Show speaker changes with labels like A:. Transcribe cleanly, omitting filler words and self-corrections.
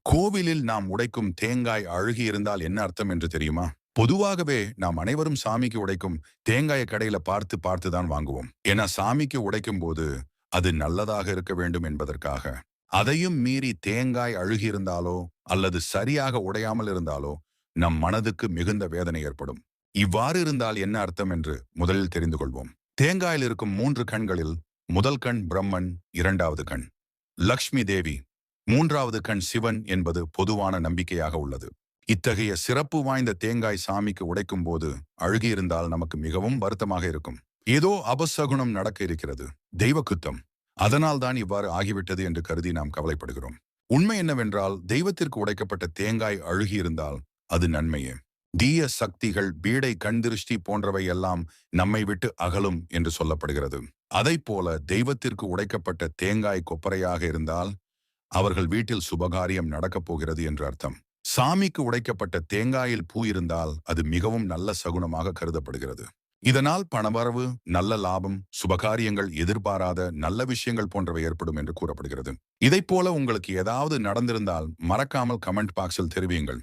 A: கோவிலில் நாம் உடைக்கும் தேங்காய் அழுகி இருந்தால் என்ன அர்த்தம் என்று தெரியுமா? பொதுவாகவே நாம் அனைவரும் சாமிக்கு உடைக்கும் தேங்காயை கடையில பார்த்து பார்த்து தான் வாங்குவோம். ஏன்னா சாமிக்கு உடைக்கும் போது அது நல்லதாக இருக்க வேண்டும் என்பதற்காக. அதையும் மீறி தேங்காய் அழுகி இருந்தாலோ அல்லது சரியாக உடையாமல் இருந்தாலோ நம் மனதுக்கு மிகுந்த வேதனை ஏற்படும். இவ்வாறு இருந்தால் என்ன அர்த்தம் என்று முதலில் தெரிந்து கொள்வோம். தேங்காயில் இருக்கும் 3 கண்களில் முதல் கண் பிரம்மன், இரண்டாவது கண் லக்ஷ்மி தேவி, மூன்றாவது கண் சிவன் என்பது பொதுவான நம்பிக்கையாக உள்ளது. இத்தகைய சிறப்பு வாய்ந்த தேங்காய் சாமிக்கு உடைக்கும் போது அழுகியிருந்தால் நமக்கு மிகவும் வருத்தமாக இருக்கும். ஏதோ அபசகுனம் நடக்க இருக்கிறது, தெய்வ குத்தம், அதனால் தான் இவ்வாறு ஆகிவிட்டது என்று கருதி நாம் கவலைப்படுகிறோம். உண்மை என்னவென்றால் தெய்வத்திற்கு உடைக்கப்பட்ட தேங்காய் அழுகியிருந்தால் அது நன்மையே. தீய சக்திகள், பீடை, கண்திருஷ்டி போன்றவை எல்லாம் நம்மை விட்டு அகலும் என்று சொல்லப்படுகிறது. அதைப்போல தெய்வத்திற்கு உடைக்கப்பட்ட தேங்காய் கொப்பரையாக இருந்தால் அவர்கள் வீட்டில் சுபகாரியம் நடக்கப் போகிறது என்று அர்த்தம். சாமிக்கு உடைக்கப்பட்ட தேங்காயில் பூ இருந்தால் அது மிகவும் நல்ல சகுனமாக கருதப்படுகிறது. இதனால் பணவரவு, நல்ல லாபம், சுபகாரியங்கள், எதிர்பாராத நல்ல விஷயங்கள் போன்றவை ஏற்படும் என்று கூறப்படுகிறது. இதைப்போல உங்களுக்கு ஏதாவது நடந்திருந்தால் மறக்காமல் கமெண்ட் பாக்ஸில் தெரிவியுங்கள்.